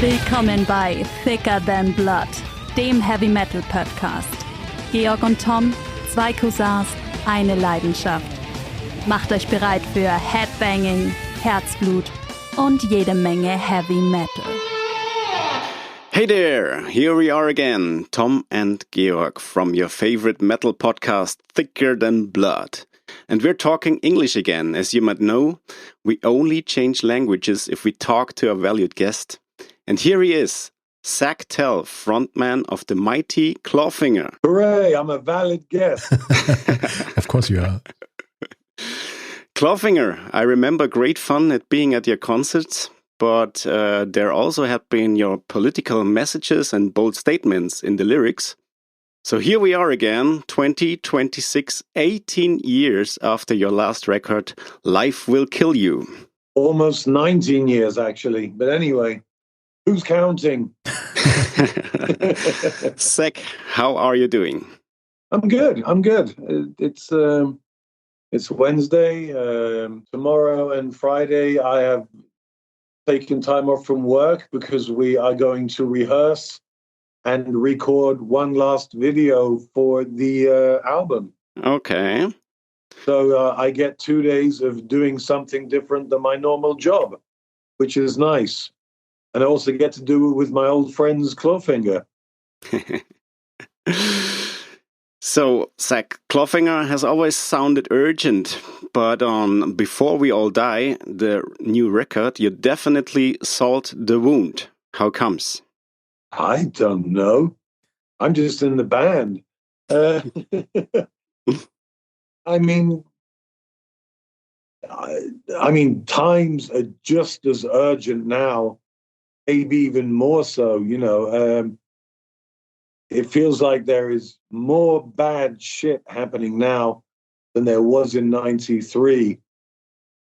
Willkommen bei Thicker Than Blood, dem Heavy Metal Podcast. Georg und Tom, zwei Cousins, eine Leidenschaft. Macht euch bereit für Headbanging, Herzblut und jede Menge Heavy Metal. Hey there, here we are again, Tom and Georg from your favorite metal podcast, Thicker Than Blood. And we're talking English again. As you might know, we only change languages if we talk to a valued guest. And here he is, Zak Tell, frontman of the mighty Clawfinger. Hooray, I'm a valid guest. Of course you are. Clawfinger, I remember great fun at being at your concerts, but there also have been your political messages and bold statements in the lyrics. So here we are again, 2026, 18 years after your last record, Life Will Kill You. Almost 19 years, actually. But anyway, who's counting? Zak, how are you doing? I'm good. It's Wednesday. Tomorrow and Friday, I have taken time off from work because we are going to rehearse and record one last video for the album. Okay. So I get 2 days of doing something different than my normal job, which is nice. And I also get to do it with my old friends, Clawfinger. So, Zak, Clawfinger has always sounded urgent, but on Before We All Die, the new record, you definitely salt the wound. How comes? I don't know. I'm just in the band. I mean, times are just as urgent now, maybe even more so. It feels like there is more bad shit happening now than there was in '93.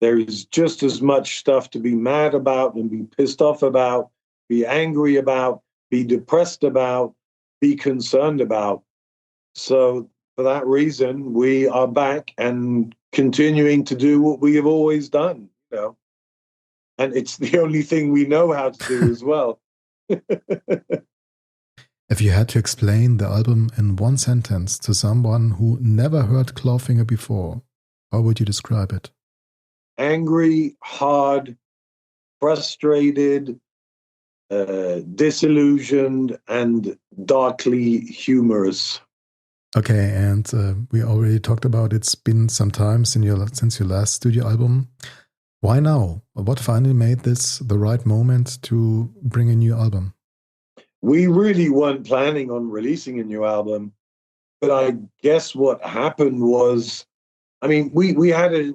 There is just as much stuff to be mad about and be pissed off about, be angry about, be depressed about, be concerned about. So for that reason, we are back and continuing to do what we have always done, And it's the only thing we know how to do as well. If you had to explain the album in one sentence to someone who never heard Clawfinger before, how would you describe it? Angry, hard, frustrated, disillusioned, and darkly humorous. Okay, and we already talked about it's been some time since your last studio album. Why now? What finally made this the right moment to bring a new album? We really weren't planning on releasing a new album, but I guess what happened was, we had a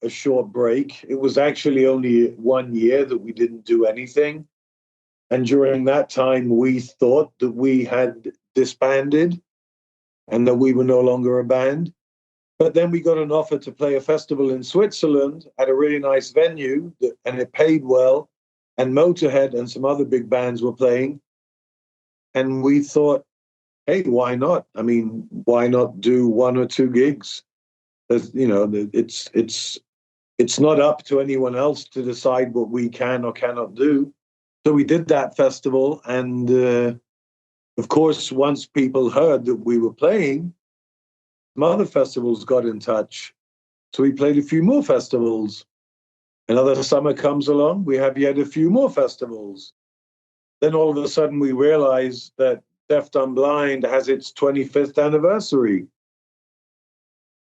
short break. It was actually only 1 year that we didn't do anything. And during that time, we thought that we had disbanded and that we were no longer a band. But then we got an offer to play a festival in Switzerland at a really nice venue, and it paid well. And Motorhead and some other big bands were playing. And we thought, hey, why not? Why not do 1 or 2 gigs? It's not up to anyone else to decide what we can or cannot do. So we did that festival, and of course, once people heard that we were playing, some other festivals got in touch. So we played a few more festivals. Another summer comes along, we have yet a few more festivals. Then all of a sudden we realized that Deaf Dumb Blind has its 25th anniversary.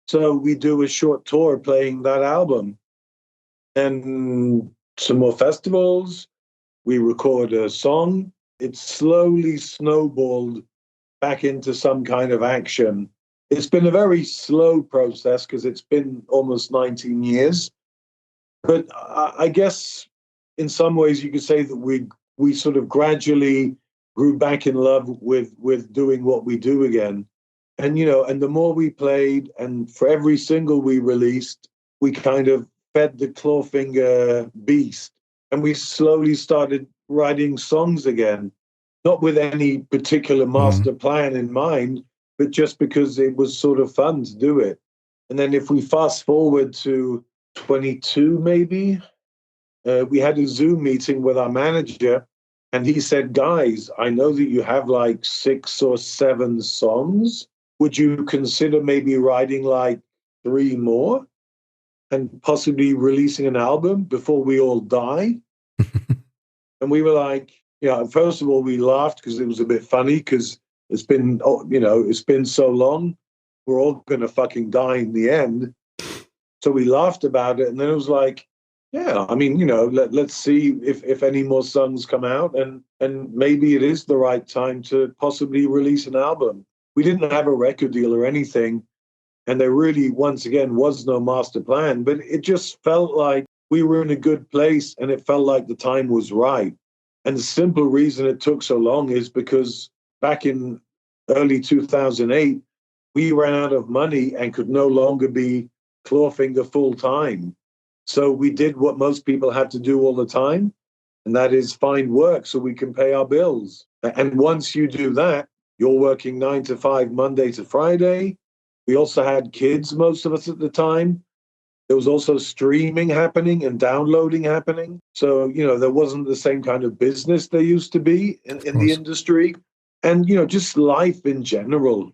So we do a short tour playing that album. And some more festivals. We record a song. It slowly snowballed back into some kind of action. It's been a very slow process because it's been almost 19 years. But I guess in some ways you could say that we sort of gradually grew back in love with doing what we do again. And, and the more we played, and for every single we released, we kind of fed the Clawfinger beast. And we slowly started writing songs again, not with any particular master plan in mind, but just because it was sort of fun to do it. And then if we fast forward to 22, maybe, we had a Zoom meeting with our manager, And he said, guys, I know that you have like 6 or 7 songs. Would you consider maybe writing like 3 more and possibly releasing an album before we all die? And we were like, yeah, first of all, we laughed because it was a bit funny because it's been so long. We're all going to fucking die in the end. So we laughed about it. And then it was like, yeah, I mean, let's see if any more songs come out and maybe it is the right time to possibly release an album. We didn't have a record deal or anything. And there really, once again, was no master plan, but it just felt like we were in a good place and it felt like the time was right. And the simple reason it took so long is because back in early 2008, we ran out of money and could no longer be Clawfinger full time. So we did what most people had to do all the time, and that is find work so we can pay our bills. And once you do that, you're working 9 to 5, Monday to Friday. We also had kids, most of us at the time. There was also streaming happening and downloading happening. So, there wasn't the same kind of business there used to be in the industry. And, just life in general.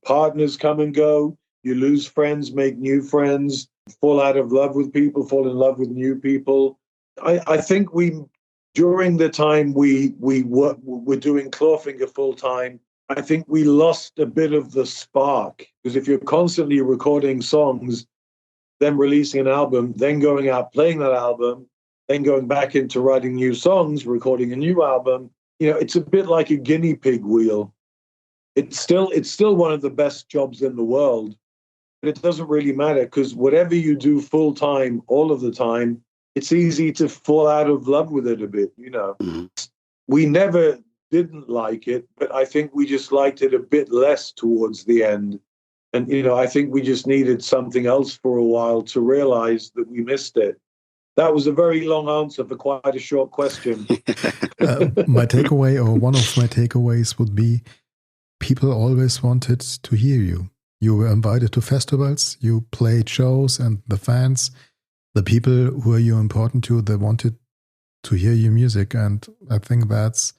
Partners come and go. You lose friends, make new friends, fall out of love with people, fall in love with new people. I think during the time we were doing Clawfinger full time, I think we lost a bit of the spark. Because if you're constantly recording songs, then releasing an album, then going out playing that album, then going back into writing new songs, recording a new album, it's a bit like a guinea pig wheel. It's still one of the best jobs in the world, but it doesn't really matter because whatever you do full time, all of the time, it's easy to fall out of love with it a bit. Mm-hmm. We never didn't like it, but I think we just liked it a bit less towards the end. And, I think we just needed something else for a while to realize that we missed it. That was a very long answer for quite a short question. My takeaway, or one of my takeaways, would be people always wanted to hear you. You were invited to festivals, you played shows, and the fans, the people who are you important to, they wanted to hear your music. And I think that's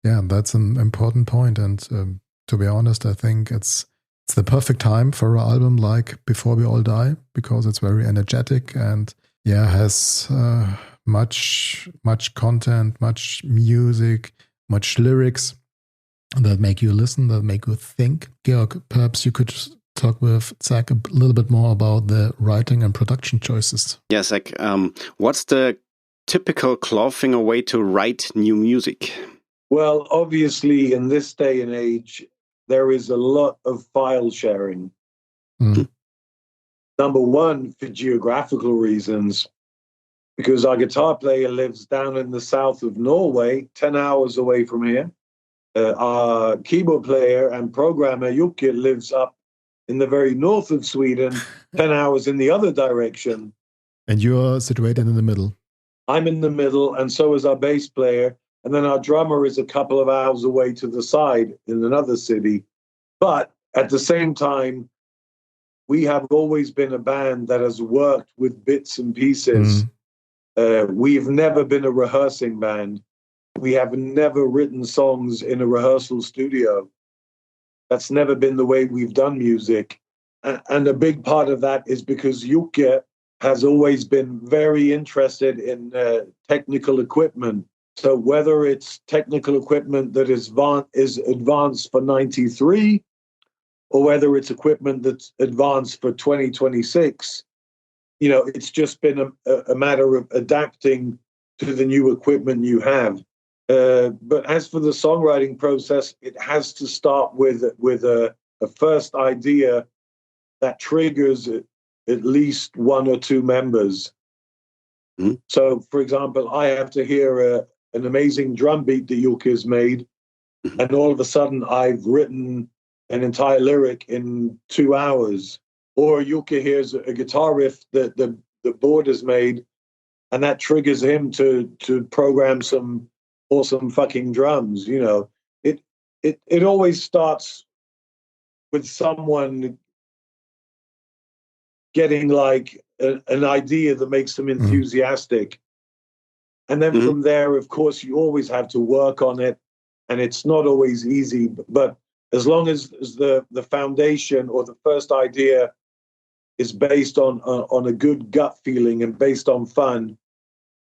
an important point. And to be honest, I think it's the perfect time for an album like Before We All Die, because it's very energetic and has much content, much music, much lyrics that make you listen, that make you think. Georg, perhaps you could talk with Zak a little bit more about the writing and production choices. Yeah, Zak, what's the typical Clawfinger way to write new music? Well, obviously, in this day and age, there is a lot of file sharing. Mm. Number one, for geographical reasons, because our guitar player lives down in the south of Norway, 10 hours away from here. Our keyboard player and programmer, Jukka, lives up in the very north of Sweden, 10 hours in the other direction. And you're situated in the middle. I'm in the middle, and so is our bass player. And then our drummer is a couple of hours away to the side in another city. But at the same time, we have always been a band that has worked with bits and pieces. We've never been a rehearsing band. We have never written songs in a rehearsal studio. That's never been the way we've done music. And a big part of that is because Jukka has always been very interested in technical equipment. So whether it's technical equipment that is advanced for 93, or whether it's equipment that's advanced for 2026, it's just been a matter of adapting to the new equipment you have. But as for the songwriting process, it has to start with a first idea that triggers at least one or two members. Mm-hmm. So, for example, I have to hear an amazing drum beat that Jukka has made, and all of a sudden I've written an entire lyric in 2 hours. Or Jukka hears a guitar riff that the board has made, and that triggers him to program some awesome fucking drums. It always starts with someone getting like an idea that makes them enthusiastic. And then from there, of course, you always have to work on it. And it's not always easy. But as long as the foundation or the first idea is based on a good gut feeling and based on fun,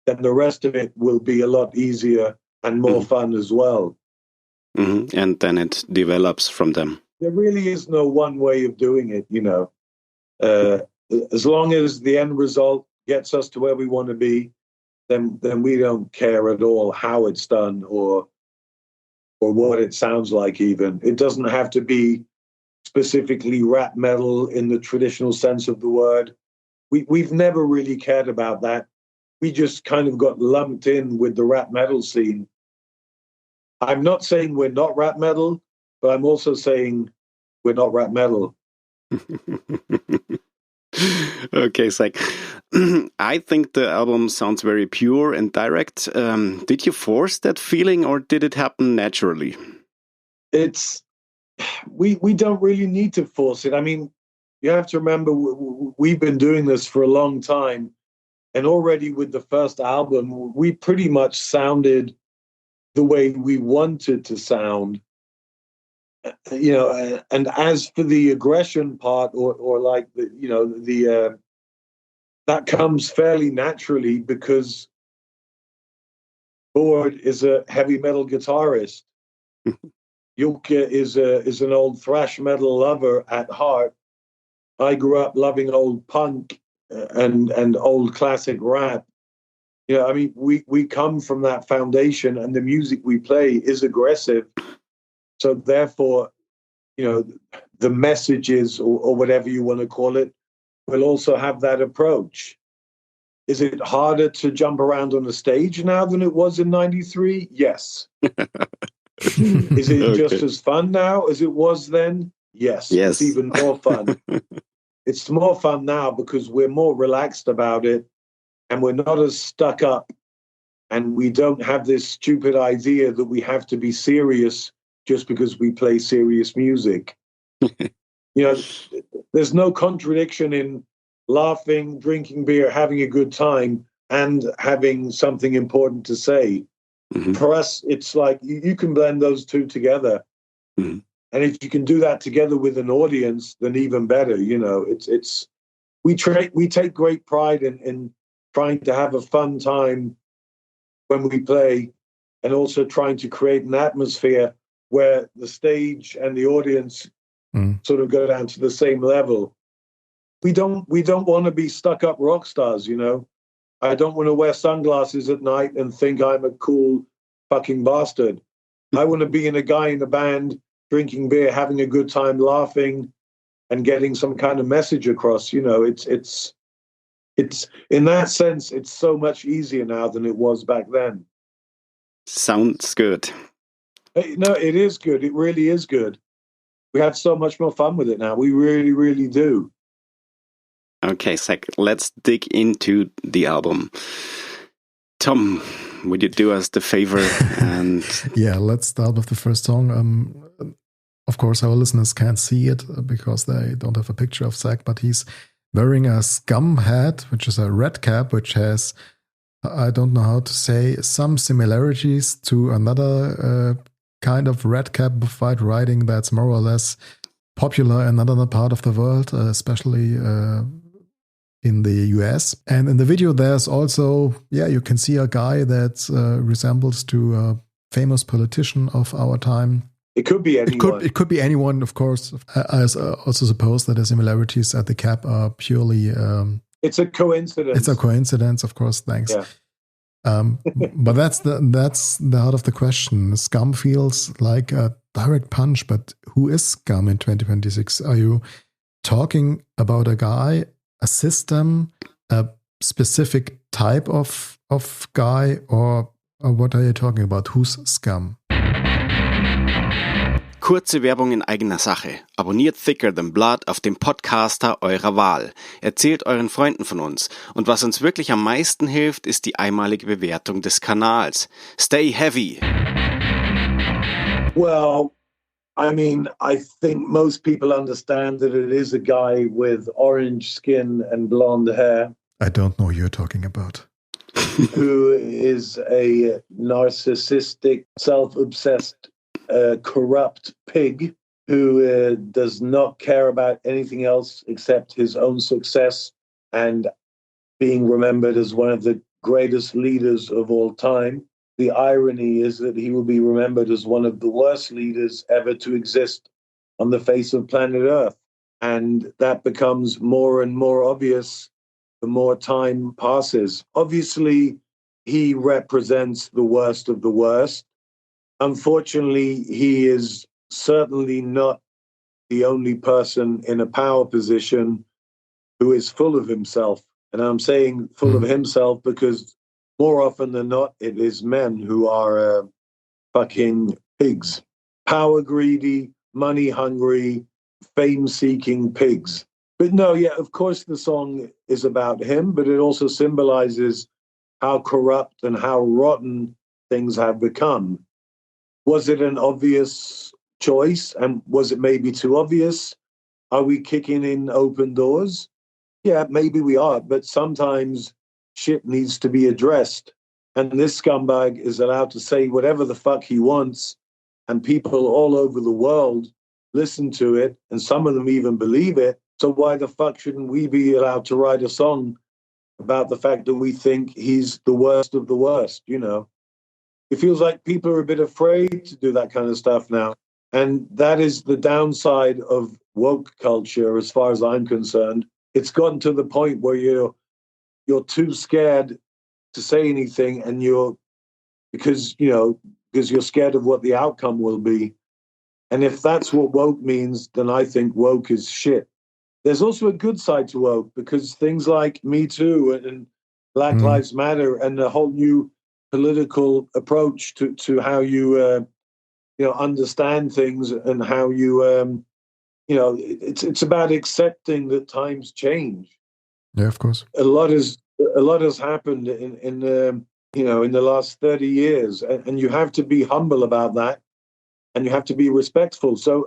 then the rest of it will be a lot easier and more fun as well. And then it develops from them. There really is no one way of doing it, you know. As long as the end result gets us to where we want to be, then we don't care at all how it's done or what it sounds like even. It doesn't have to be specifically rap metal in the traditional sense of the word. We've never really cared about that. We just kind of got lumped in with the rap metal scene. I'm not saying we're not rap metal, but I'm also saying we're not rap metal. Okay, Zak. I think the album sounds very pure and direct. Did you force that feeling or did it happen naturally? We don't really need to force it. I mean, you have to remember we've been doing this for a long time, and already with the first album, we pretty much sounded the way we wanted to sound. You know, and as for the aggression part, or like the that comes fairly naturally because Bård is a heavy metal guitarist. Jocke is an old thrash metal lover at heart. I grew up loving old punk and old classic rap. You know, I mean, we come from that foundation, and the music we play is aggressive. So therefore, you know, the messages or whatever you want to call it will also have that approach. Is it harder to jump around on a stage now than it was in '93? Yes. Is it just as fun now as it was then? Yes. It's even more fun. It's more fun now because we're more relaxed about it and we're not as stuck up, and we don't have this stupid idea that we have to be serious just because we play serious music. You know, there's no contradiction in laughing, drinking beer, having a good time, and having something important to say. For us, it's like you can blend those two together. And if you can do that together with an audience, then even better. You know, we take great pride in trying to have a fun time when we play, and also trying to create an atmosphere where the stage and the audience sort of go down to the same level. We don't want to be stuck up rock stars, you know. I don't want to wear sunglasses at night and think I'm a cool fucking bastard. I want to be a guy in a band, drinking beer, having a good time, laughing, and getting some kind of message across. You know, it's in that sense, it's so much easier now than it was back then. Sounds good. No, it is good. It really is good. We have so much more fun with it now. We really, really do. Okay, Zak, let's dig into the album. Tom, would you do us the favor? And yeah, let's start with the first song. Of course, our listeners can't see it because they don't have a picture of Zak, but he's wearing a scum hat, which is a red cap, which has, I don't know how to say, some similarities to another kind of red cap of white riding that's more or less popular in another part of the world, especially in the US. And in the video, there's also, you can see a guy that resembles to a famous politician of our time. It could be anyone. It could be anyone, of course. I also suppose that the similarities at the cap are purely... it's a coincidence. It's a coincidence, of course, thanks. Yeah. But that's the heart of the question. Scum feels like a direct punch, but who is Scum in 2026? Are you talking about a guy, a system, a specific type of guy, or what are you talking about? Who's Scum? Kurze Werbung in eigener Sache. Abonniert Thicker Than Blood auf dem Podcaster eurer Wahl. Erzählt euren Freunden von uns. Und was uns wirklich am meisten hilft, ist die einmalige Bewertung des Kanals. Stay heavy! Well, I mean, I think most people understand that it is a guy with orange skin and blonde hair. I don't know who you're talking about. who is a narcissistic, self-obsessed, corrupt pig who does not care about anything else except his own success and being remembered as one of the greatest leaders of all time. The irony is that he will be remembered as one of the worst leaders ever to exist on the face of planet Earth. And that becomes more and more obvious the more time passes. Obviously, he represents the worst of the worst. Unfortunately, he is certainly not the only person in a power position who is full of himself. And I'm saying full of himself because more often than not, it is men who are fucking pigs. Power greedy, money hungry, fame seeking pigs. But no, yeah, of course the song is about him, but it also symbolizes how corrupt and how rotten things have become. Was it an obvious choice? And was it maybe too obvious? Are we kicking in open doors? Yeah, maybe we are, but sometimes shit needs to be addressed. And this scumbag is allowed to say whatever the fuck he wants, and people all over the world listen to it, and some of them even believe it. So why the fuck shouldn't we be allowed to write a song about the fact that we think he's the worst of the worst, you know? It feels like people are a bit afraid to do that kind of stuff now. And that is the downside of woke culture, as far as I'm concerned. It's gotten to the point where you're too scared to say anything, and because you're scared of what the outcome will be. And if that's what woke means, then I think woke is shit. There's also a good side to woke, because things like Me Too and Black Lives Matter and the whole new political approach to how you understand things and how you it's about accepting that times change. Yeah, of course. A lot has happened in the last 30 years, and you have to be humble about that, and you have to be respectful. So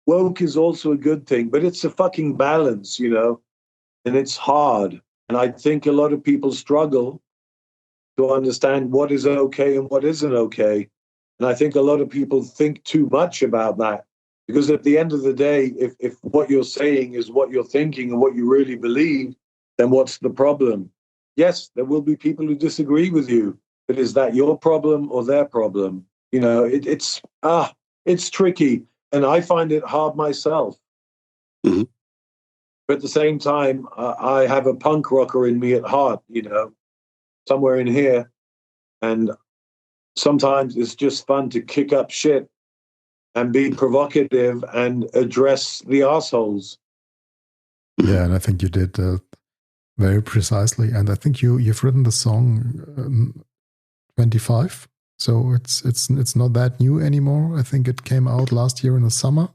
woke is also a good thing, but it's a fucking balance, and it's hard. And I think a lot of people struggle to understand what is okay and what isn't okay. And I think a lot of people think too much about that, because at the end of the day, if what you're saying is what you're thinking and what you really believe, then what's the problem? Yes, there will be people who disagree with you, but is that your problem or their problem? It's tricky, and I find it hard myself. Mm-hmm. But at the same time, I have a punk rocker in me at heart, somewhere in here, and sometimes it's just fun to kick up shit and be provocative and address the assholes. Yeah, and I think you did very precisely. And I think you've written the song 25, so it's not that new anymore. I think it came out last year in the summer.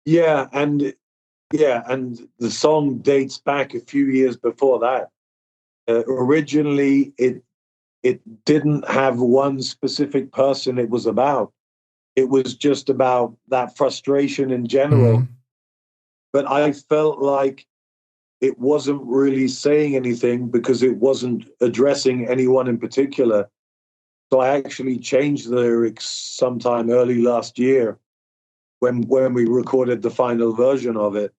Yeah, and the song dates back a few years before that. Originally, it didn't have one specific person it was about. It was just about that frustration in general. Mm. But I felt like it wasn't really saying anything because it wasn't addressing anyone in particular. So I actually changed the lyrics sometime early last year when we recorded the final version of it.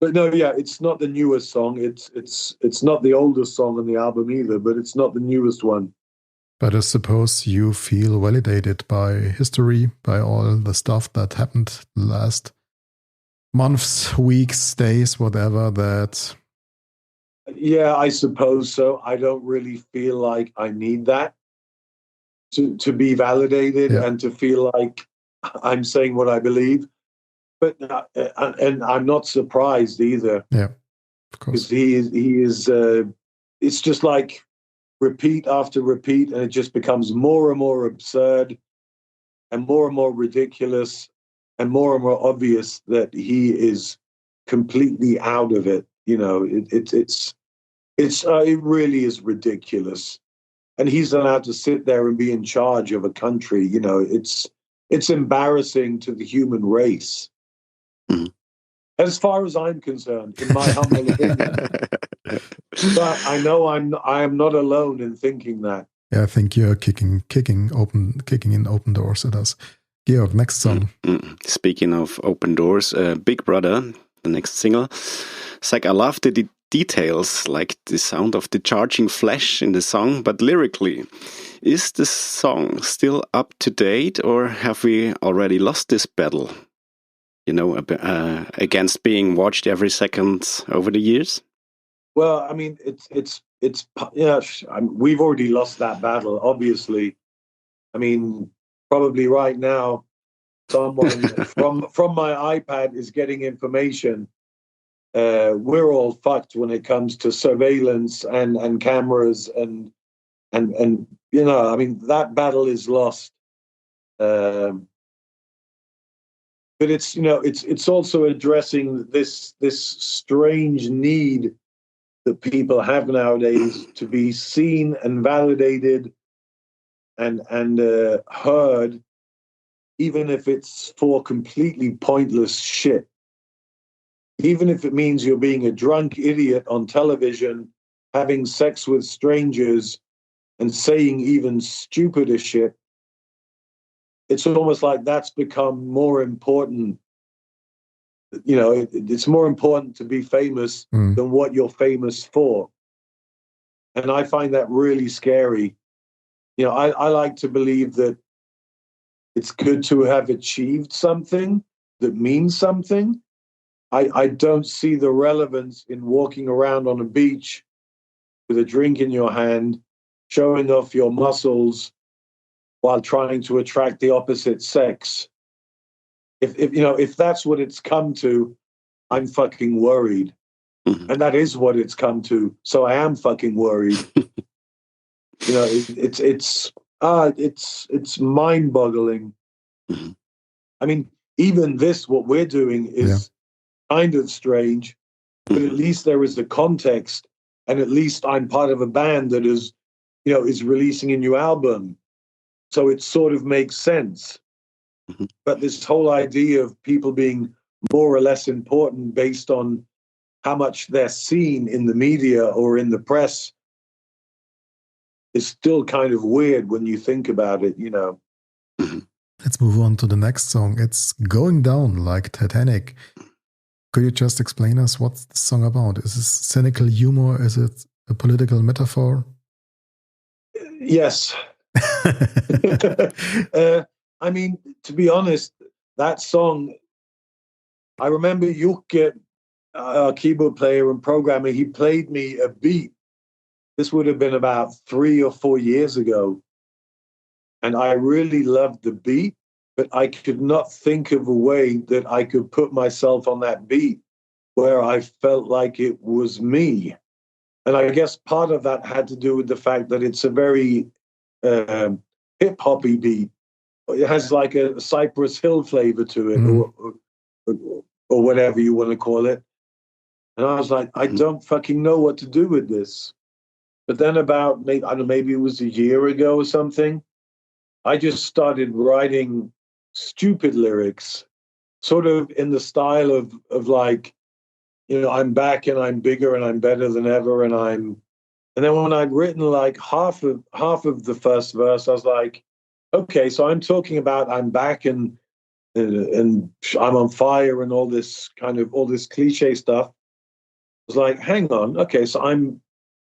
But no, yeah, it's not the newest song. It's not the oldest song on the album either, but it's not the newest one. But I suppose you feel validated by history, by all the stuff that happened the last months, weeks, days, whatever that. Yeah, I suppose so. I don't really feel like I need that to be validated and to feel like I'm saying what I believe. But and I'm not surprised either. Yeah, of course. Because he is. It's just like repeat after repeat, and it just becomes more and more absurd, and more ridiculous, and more obvious that he is completely out of it. It really is ridiculous, and he's allowed to sit there and be in charge of a country. It's embarrassing to the human race. As far as I'm concerned, in my humble opinion. But I know I am not alone in thinking that. Yeah, I think you're kicking in open doors at us. Georg, next song. Speaking of open doors, Big Brother, the next single. Zak, I love the details, like the sound of the charging flash in the song, but lyrically, is the song still up to date, or have we already lost this battle? You know, against being watched every second over the years? Well, I mean, it's yeah. We've already lost that battle, obviously. I mean, probably right now, someone from my iPad is getting information. We're all fucked when it comes to surveillance and cameras and you know, I mean, that battle is lost. But it's, you know, it's also addressing this strange need that people have nowadays to be seen and validated and heard, even if it's for completely pointless shit. Even if it means you're being a drunk idiot on television, having sex with strangers, and saying even stupider shit, it's almost like that's become more important. You know, it's more important to be famous than what you're famous for. And I find that really scary. You know, I like to believe that it's good to have achieved something that means something. I don't see the relevance in walking around on a beach with a drink in your hand, showing off your muscles while trying to attract the opposite sex. If you know, if that's what it's come to, I'm fucking worried. And that is what it's come to. So I am fucking worried. You know, it's mind-boggling. I mean, even this, what we're doing is kind of strange, but at least there is a context, and at least I'm part of a band that is, you know, is releasing a new album. So it sort of makes sense. But this whole idea of people being more or less important based on how much they're seen in the media or in the press is still kind of weird when you think about it, you know. Let's move on to the next song. It's Going Down Like Titanic. Could you just explain us what's the song about? Is this cynical humor? Is it a political metaphor? Yes. I mean, to be honest, that song, I remember Yuke, our keyboard player and programmer, he played me a beat. This would have been about 3 or 4 years ago. And I really loved the beat, but I could not think of a way that I could put myself on that beat where I felt like it was me. And I guess part of that had to do with the fact that it's a very hip-hoppy beat. It has like a Cypress Hill flavor to it, or whatever you want to call it. And I was like, I don't fucking know what to do with this. But then about, maybe, I don't know, maybe it was a year ago or something, I just started writing stupid lyrics, sort of in the style of like, you know, I'm back and I'm bigger and I'm better than ever. And then when I'd written like half of the first verse, I was like, okay, so I'm talking about I'm back and I'm on fire and all this cliche stuff. I was like, hang on, okay, so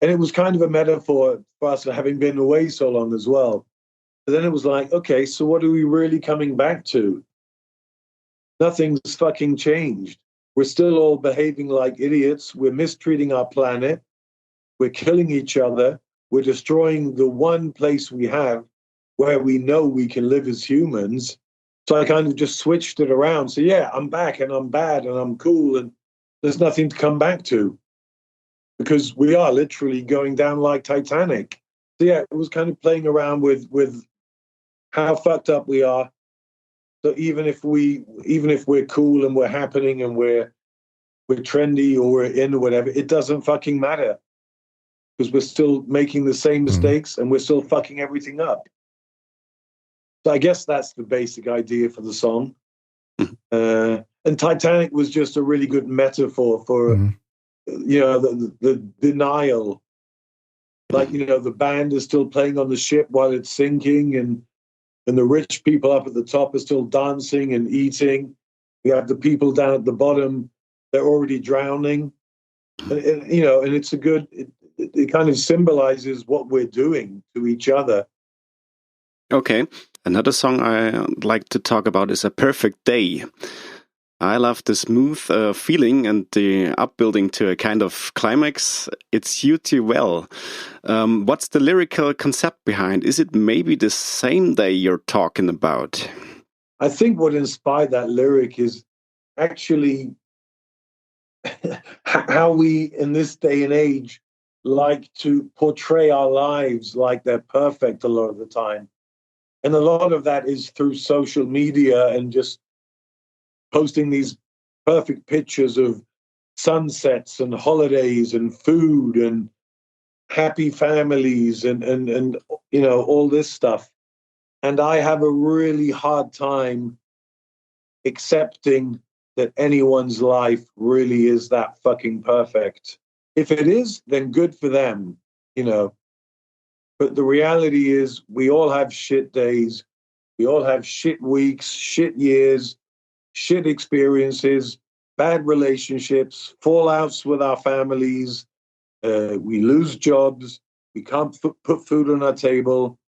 and it was kind of a metaphor for us having been away so long as well. But then it was like, okay, so what are we really coming back to? Nothing's fucking changed. We're still all behaving like idiots. We're mistreating our planet. We're killing each other. We're destroying the one place we have where we know we can live as humans. So I kind of just switched it around. So yeah, I'm back and I'm bad and I'm cool and there's nothing to come back to because we are literally going down like Titanic. So yeah, it was kind of playing around with how fucked up we are. So even if we're cool and we're happening and we're trendy or we're in or whatever, it doesn't fucking matter because we're still making the same mistakes and we're still fucking everything up. So I guess that's the basic idea for the song. And Titanic was just a really good metaphor for the denial. Like, the band is still playing on the ship while it's sinking, and the rich people up at the top are still dancing and eating. We have the people down at the bottom, they're already drowning. And it's it kind of symbolizes what we're doing to each other. Okay. Another song I'd like to talk about is A Perfect Day. I love the smooth feeling and the upbuilding to a kind of climax. It suits you well. What's the lyrical concept behind? Is it maybe the same day you're talking about? I think what inspired that lyric is actually how we, in this day and age, like to portray our lives like they're perfect a lot of the time. And a lot of that is through social media and just posting these perfect pictures of sunsets and holidays and food and happy families and all this stuff. And I have a really hard time accepting that anyone's life really is that fucking perfect. If it is, then good for them, But the reality is we all have shit days. We all have shit weeks, shit years, shit experiences, bad relationships, fallouts with our families. We lose jobs. We can't put food on our table.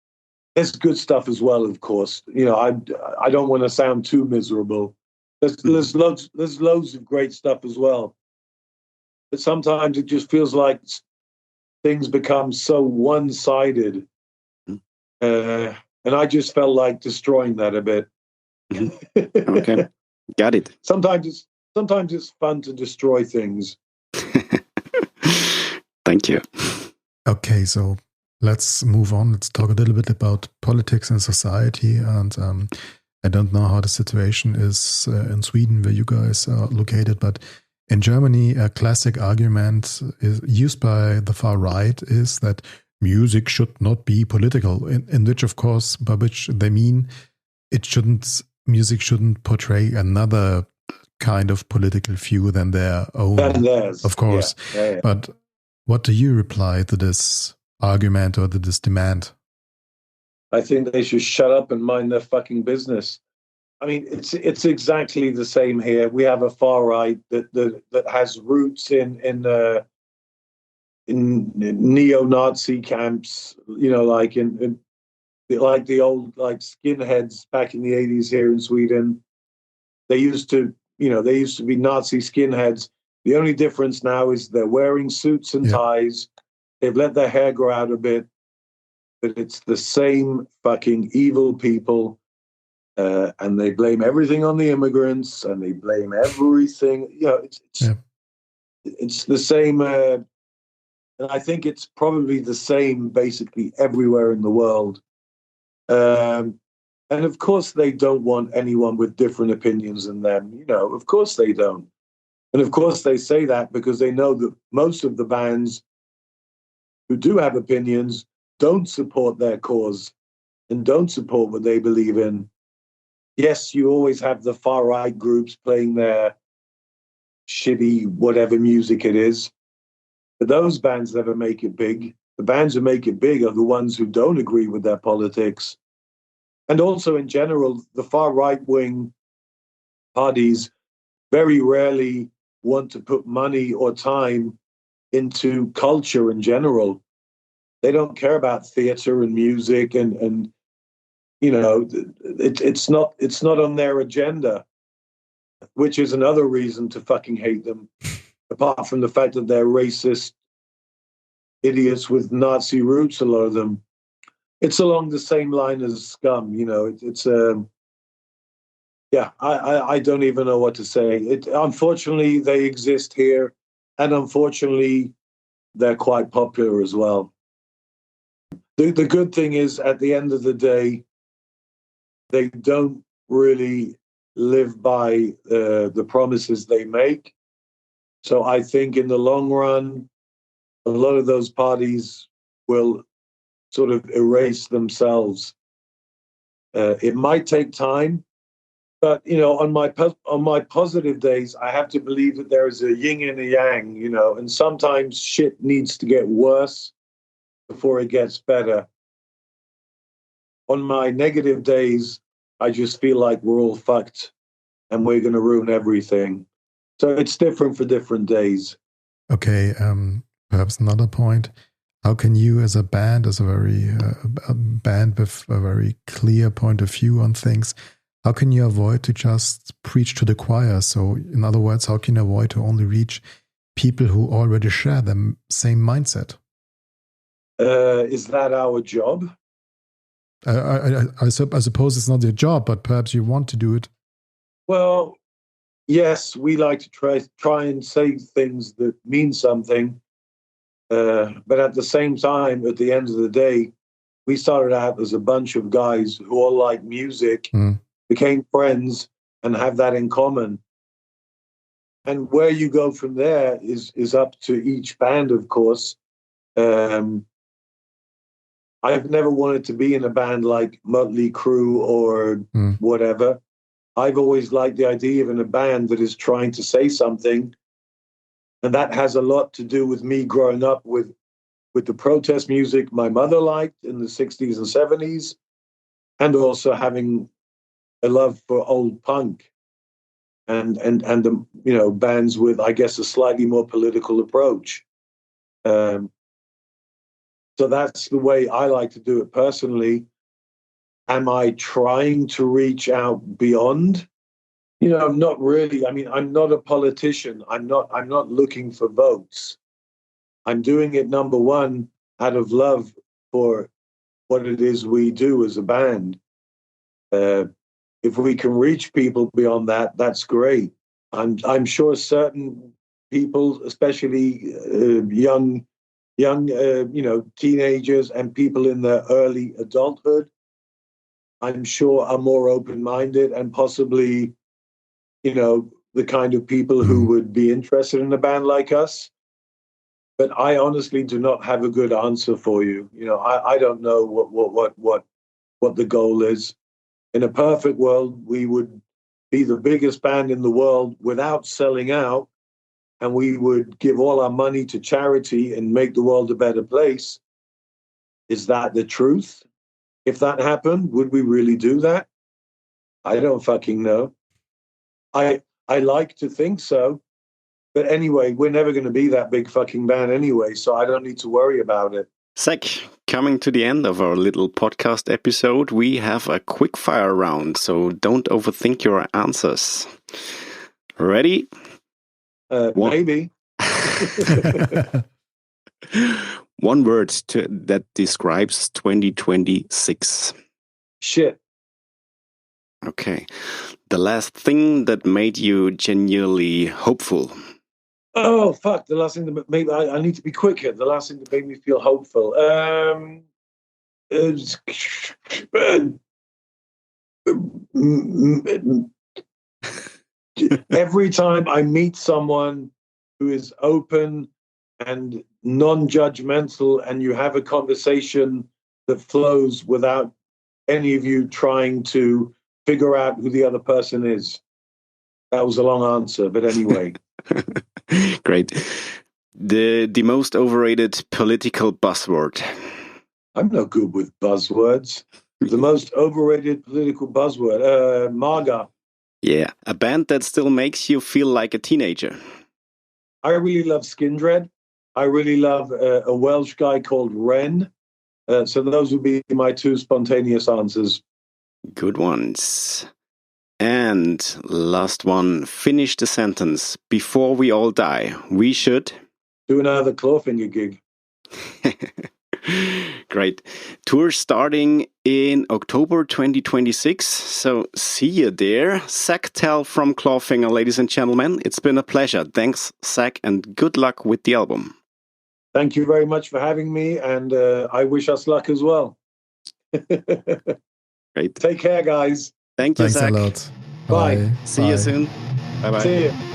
There's good stuff as well, of course. I don't want to sound too miserable. There's loads of great stuff as well. But sometimes it just feels like things become so one-sided. And I just felt like destroying that a bit. Okay, got it. Sometimes it's fun to destroy things. Thank you. Okay, so let's move on. Let's talk a little bit about politics and society. And I don't know how the situation is in Sweden, where you guys are located, but in Germany, a classic argument is used by the far right is that music should not be political, in which, of course, by which they mean music shouldn't portray another kind of political view than their own. Than theirs. Of course. Yeah. But what do you reply to this argument or to this demand? I think they should shut up and mind their fucking business. I mean, it's exactly the same here. We have a far right that has roots in neo-Nazi camps. Like like the old skinheads back in the 80s here in Sweden. They used to be Nazi skinheads. The only difference now is they're wearing suits and ties. They've let their hair grow out a bit, but it's the same fucking evil people. And they blame everything on the immigrants, and they blame everything. It's the same. And I think it's probably the same basically everywhere in the world. And of course, they don't want anyone with different opinions than them. Of course they don't. And of course, they say that because they know that most of the bands who do have opinions don't support their cause and don't support what they believe in. Yes, you always have the far-right groups playing their shitty whatever music it is. But those bands never make it big. The bands who make it big are the ones who don't agree with their politics. And also, in general, the far-right-wing parties very rarely want to put money or time into culture in general. They don't care about theater and music and it's not on their agenda, which is another reason to fucking hate them, apart from the fact that they're racist idiots with Nazi roots, a lot of them. It's along the same line as scum, I don't even know what to say. Unfortunately, they exist here, and unfortunately, they're quite popular as well. The good thing is, at the end of the day, they don't really live by the promises they make. So I think in the long run, a lot of those parties will sort of erase themselves. It might take time, But on my positive days, I have to believe that there is a yin and a yang. And sometimes shit needs to get worse before it gets better. On my negative days, I just feel like we're all fucked and we're going to ruin everything. So it's different for different days. Okay, perhaps another point. How can you, as a band, as a band with a very clear point of view on things, how can you avoid to just preach to the choir? So, in other words, how can you avoid to only reach people who already share the same mindset? Is that our job? I suppose it's not your job, but perhaps you want to do it. Well, yes, we like to try and say things that mean something. But at the same time, at the end of the day, we started out as a bunch of guys who all like music, became friends, and have that in common. And where you go from there is up to each band, of course. I've never wanted to be in a band like Mötley Crüe or whatever. I've always liked the idea of in a band that is trying to say something. And that has a lot to do with me growing up with the protest music my mother liked in the 60s and 70s, and also having a love for old punk and the bands with, I guess, a slightly more political approach. So that's the way I like to do it personally. Am I trying to reach out beyond? Not really. I mean, I'm not a politician. I'm not looking for votes. I'm doing it, number one, out of love for what it is we do as a band. If we can reach people beyond that, that's great. I'm sure certain people, especially young teenagers and people in their early adulthood, I'm sure are more open-minded and possibly, the kind of people who would be interested in a band like us. But I honestly do not have a good answer for you. I don't know what the goal is. In a perfect world, we would be the biggest band in the world without selling out, and we would give all our money to charity and make the world a better place. Is that the truth? If that happened, would we really do that? I don't fucking know. I like to think so. But anyway, we're never going to be that big fucking band anyway, so I don't need to worry about it. Zak, coming to the end of our little podcast episode, we have a quick fire round, so don't overthink your answers. Ready? Maybe. One word that describes 2026. Shit. Okay. The last thing that made you genuinely hopeful. Oh, fuck. The last thing that made me... I need to be quick here. The last thing that made me feel hopeful. Every time I meet someone who is open and non-judgmental and you have a conversation that flows without any of you trying to figure out who the other person is. That was a long answer, but anyway. Great. The most overrated political buzzword. I'm no good with buzzwords. The most overrated political buzzword, MAGA. Yeah, a band that still makes you feel like a teenager. I really love Skindred. I really love a Welsh guy called Ren. So those would be my two spontaneous answers. Good ones. And last one, finish the sentence. Before we all die, we should... do another Clawfinger gig. Great. Tour starting in October 2026. So see you there. Zak Tell from Clawfinger, ladies and gentlemen. It's been a pleasure. Thanks, Zak, and good luck with the album. Thank you very much for having me, and I wish us luck as well. Great. Take care, guys. Thank you, Thanks Zak. a lot. Bye. Bye. See you soon. Bye-bye. See you.